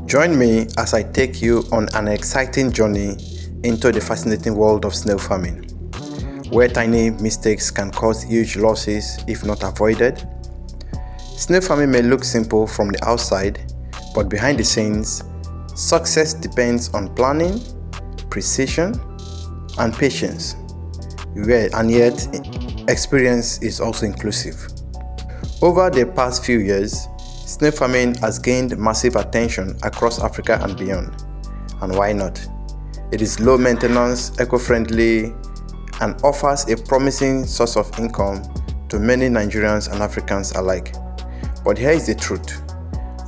Join me as I take you on an exciting journey into the fascinating world of snail farming, where tiny mistakes can cause huge losses if not avoided. Snail farming may look simple from the outside, but behind the scenes, success depends on planning, precision, and patience. And yet, experience is also inclusive. Over the past few years, snail farming has gained massive attention across Africa and beyond. And why not? It is low maintenance, eco-friendly, and offers a promising source of income to many Nigerians and Africans alike. But here is the truth.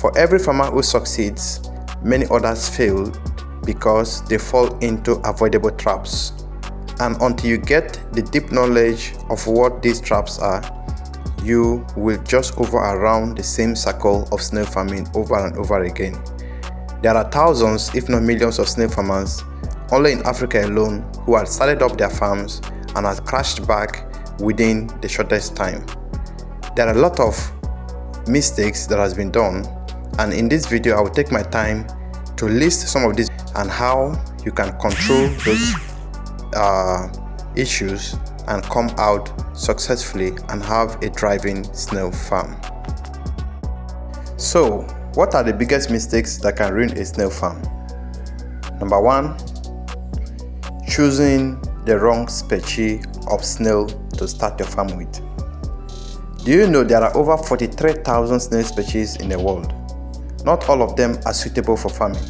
For every farmer who succeeds, many others fail because they fall into avoidable traps. And until you get the deep knowledge of what these traps are, you will just hover around the same circle of snail farming over and over again. There are thousands, if not millions, of snail farmers only in Africa alone who have started up their farms and have crashed back within the shortest time. There are a lot of mistakes that has been done, and in this video I will take my time to list some of these and how you can control those issues and come out successfully and have a thriving snail farm. So, what are the biggest mistakes that can ruin a snail farm? Number one, choosing the wrong species of snail to start your farm with. Do you know there are over 43,000 snail species in the world? Not all of them are suitable for farming.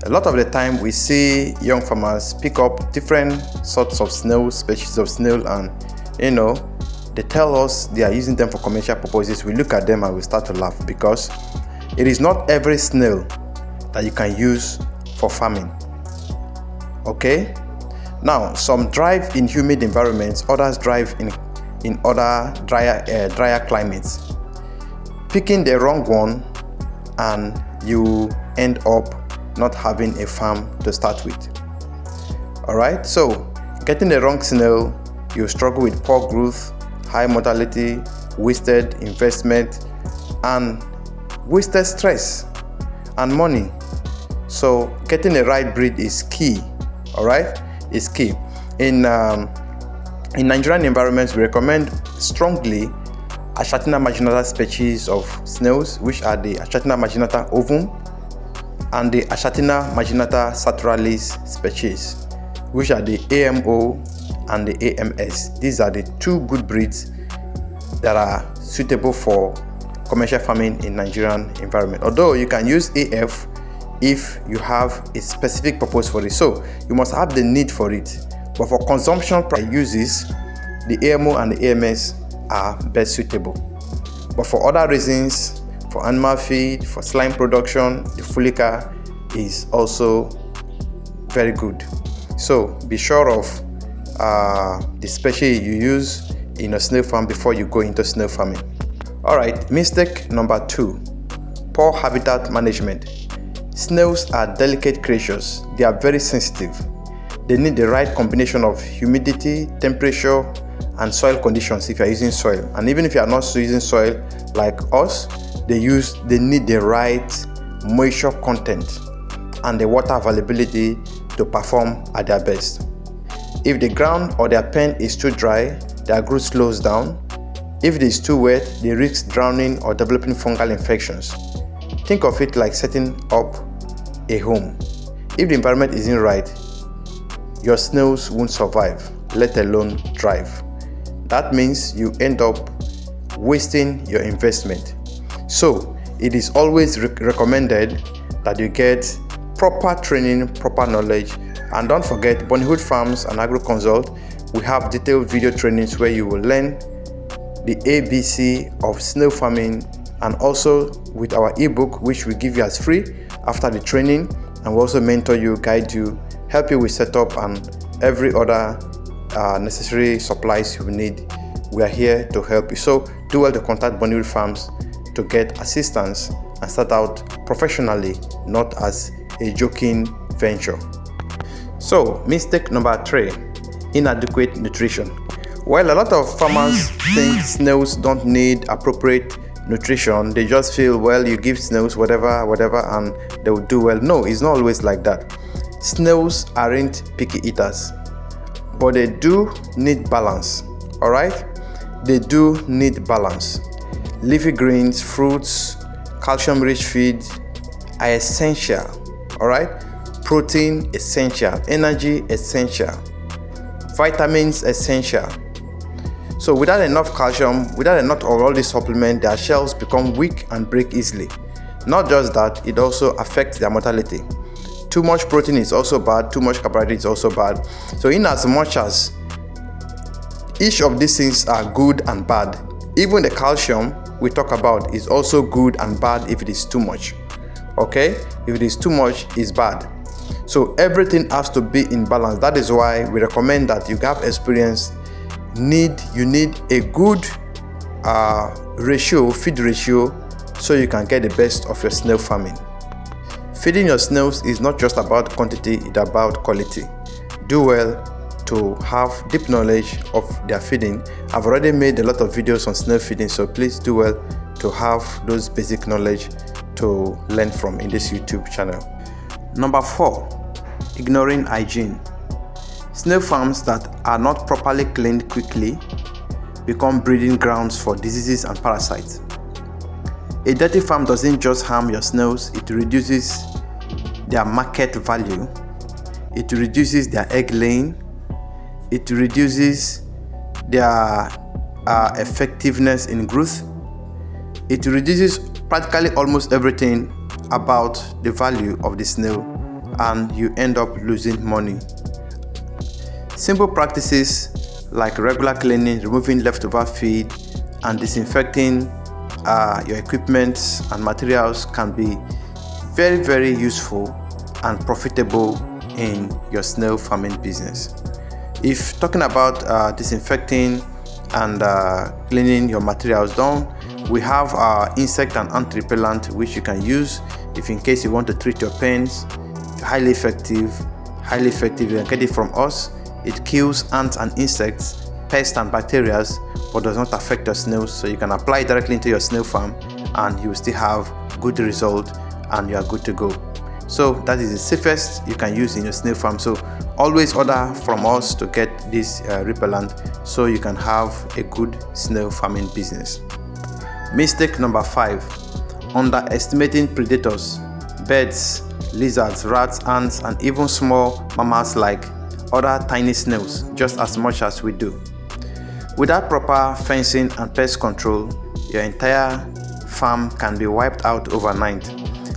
A lot of the time we see young farmers pick up different sorts of snail, species of snail, and they tell us they are using them for commercial purposes. We look at them and we start to laugh because it is not every snail that you can use for farming. Okay? Now, some thrive in humid environments, others thrive in other drier climates. Picking the wrong one and you end up not having a farm to start with. Alright, so getting the wrong snail, you struggle with poor growth, high mortality, wasted investment, and wasted stress and money. So getting the right breed is key. Alright, is key. In Nigerian environments, we recommend strongly Achatina marginata species of snails, which are the Achatina marginata ovum and the Achatina marginata saturalis species, which are the AMO and the AMS. These are the two good breeds that are suitable for commercial farming in Nigerian environment. Although you can use AF if you have a specific purpose for it, so you must have the need for it. But for consumption uses, the AMO and the AMS are best suitable. But for other reasons, for animal feed, for slime production, the Fulica is also very good. So be sure of the species you use in a snail farm before you go into snail farming. Alright, mistake number 2, poor habitat management. Snails are delicate creatures. They are very sensitive. They need the right combination of humidity, temperature, and soil conditions if you are using soil. And even if you are not using soil like us, they need the right moisture content and the water availability to perform at their best. If the ground or their pen is too dry, their growth slows down. If it is too wet, they risk drowning or developing fungal infections. Think of it like setting up a home. If the environment isn't right, your snails won't survive, let alone thrive. That means you end up wasting your investment. So it is always recommended that you get proper training, proper knowledge, and don't forget Bonniehood Farms and Agro Consult. We have detailed video trainings where you will learn the ABC of snail farming, and also with our ebook, which we give you as free after the training, and we also mentor you, guide you, help you with setup and every other necessary supplies you need. We are here to help you. So do well to contact Bonniehood Farms to get assistance and start out professionally, not as a joking venture. So mistake number 3, inadequate nutrition. While a lot of farmers think snails don't need appropriate nutrition. They just feel, well, you give snails whatever and they will do well. No, it's not always like that. Snails aren't picky eaters, but they do need balance. All right, they do need balance. Leafy greens, fruits, calcium rich feeds are essential. All right, protein essential, energy essential, vitamins essential. So without enough calcium, without enough of all these supplements, their shells become weak and break easily. Not just that, it also affects their mortality. Too much protein is also bad, too much carbohydrate is also bad. So in as much as each of these things are good and bad, even the calcium we talk about is also good and bad if it is too much. Okay, if it is too much, it's bad. So everything has to be in balance. That is why we recommend that you have experience. You need a good feed ratio, so you can get the best of your snail farming. Feeding your snails is not just about quantity, it's about quality. Do well to have deep knowledge of their feeding. I've already made a lot of videos on snail feeding, so please do well to have those basic knowledge to learn from in this YouTube channel. Number 4, ignoring hygiene. Snail farms that are not properly cleaned quickly become breeding grounds for diseases and parasites. A dirty farm doesn't just harm your snails, it reduces their market value, it reduces their egg laying, it reduces their effectiveness in growth, it reduces practically almost everything about the value of the snail, and you end up losing money. Simple practices like regular cleaning, removing leftover feed, and disinfecting your equipment and materials can be very, very useful and profitable in your snail farming business. If talking about disinfecting and cleaning your materials down, we have insect and ant repellent which you can use if in case you want to treat your pens. Highly effective. You can get it from us. It kills ants and insects, pests and bacteria, but does not affect your snails, so you can apply it directly into your snail farm and you will still have good result and you are good to go. So that is the safest you can use in your snail farm. So always order from us to get this repellent so you can have a good snail farming business. Mistake number 5, underestimating predators, birds, lizards, rats, ants, and even small mammals like other tiny snails just as much as we do. Without proper fencing and pest control, your entire farm can be wiped out overnight.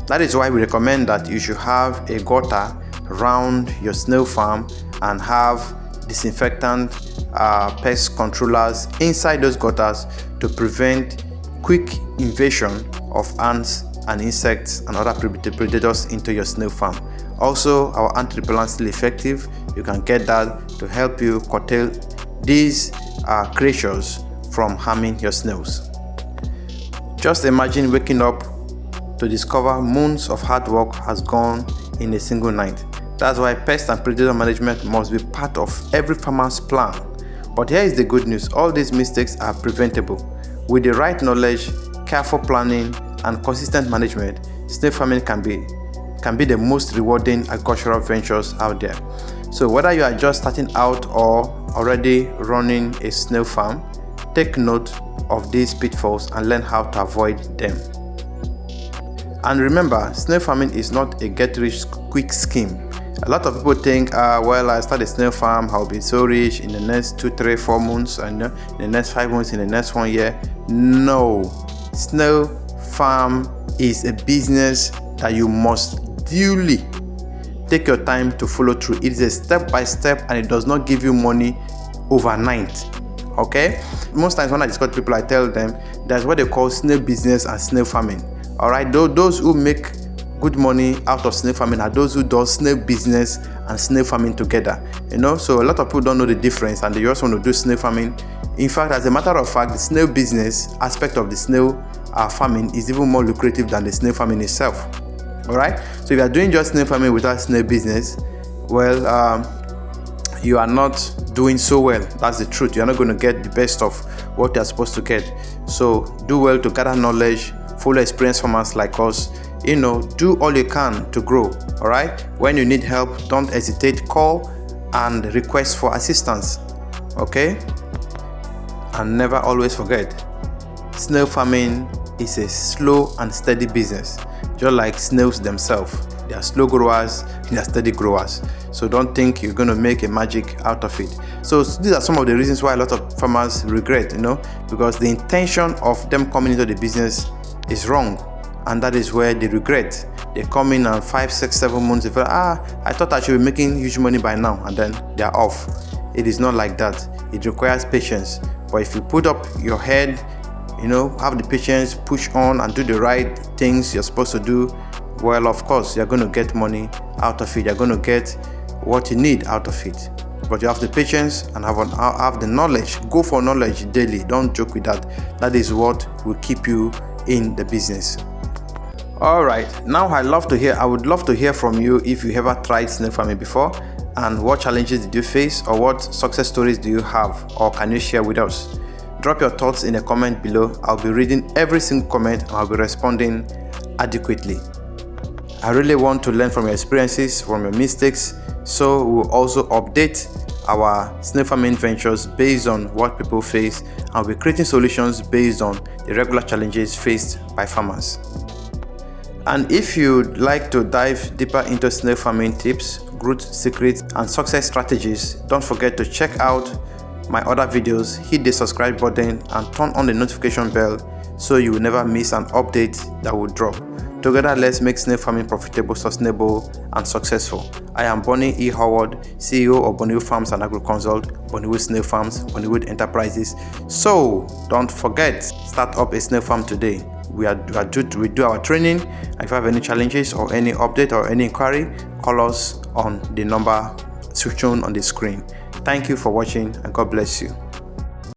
That is why we recommend that you should have a gutter around your snail farm and have disinfectant pest controllers inside those gutters to prevent quick invasion of ants and insects and other predators into your snail farm. Also, our ant repellent is still effective. You can get that to help you curtail these creatures from harming your snails. Just imagine waking up to discover months of hard work has gone in a single night. That's why pest and predator management must be part of every farmer's plan. But here is the good news: all these mistakes are preventable. With the right knowledge, careful planning, and consistent management, snail farming can be the most rewarding agricultural ventures out there. So whether you are just starting out or already running a snail farm, take note of these pitfalls and learn how to avoid them. And remember, snail farming is not a get-rich-quick scheme. A lot of people think, well, I start a snail farm, I'll be so rich in the next 2, 3, 4 months, and in the next 5 months, in the next 1 year. No, snail farm is a business that you must duly take your time to follow through. It is a step-by-step, and it does not give you money overnight. Okay? Most times when I discuss with people, I tell them that's what they call snail business and snail farming. All right, those who make good money out of snail farming are those who do snail business and snail farming together. So a lot of people don't know the difference, and they just want to do snail farming. In fact, as a matter of fact, the snail business aspect of the snail farming is even more lucrative than the snail farming itself. All right, so if you are doing just snail farming without snail business, well, you are not doing so well. That's the truth. You're not going to get the best of what you're supposed to get. So do well to gather knowledge, follow experienced farmers like us. Do all you can to grow. All right. When you need help, don't hesitate. Call and request for assistance. Okay. And never always forget, snail farming is a slow and steady business, just like snails themselves. They are slow growers, they are steady growers. So don't think you're going to make a magic out of it. So these are some of the reasons why a lot of farmers regret, because the intention of them coming into the business is wrong. And that is where they regret. They come in and 5, 6, 7 months, they feel, I thought I should be making huge money by now, and then they're off. It is not like that. It requires patience. But if you put up your head, have the patience, push on and do the right things you're supposed to do, well, of course, you're going to get money out of it. You're going to get what you need out of it. But you have the patience and have the knowledge. Go for knowledge daily. Don't joke with that. That is what will keep you in the business. All right. Now I would love to hear from you if you ever tried snail farming before, and what challenges did you face, or what success stories do you have, or can you share with us? Drop your thoughts in a comment below. I'll be reading every single comment and I'll be responding adequately. I really want to learn from your experiences, from your mistakes, so we'll also update our snail farming ventures based on what people face, and we're creating solutions based on the regular challenges faced by farmers. And if you'd like to dive deeper into snail farming tips, growth secrets, and success strategies, don't forget to check out my other videos. Hit the subscribe button and turn on the notification bell so you will never miss an update that will drop. Together, let's make snail farming profitable, sustainable, and successful. I am Bonnie E. Howard, CEO of Bonniehood Farms and Agro Consult, Bonniehood Snail Farms, Bonniehood Enterprises. So don't forget, start up a snail farm today. We do our training. If you have any challenges or any update or any inquiry, call us on the number shown on the screen. Thank you for watching, and God bless you.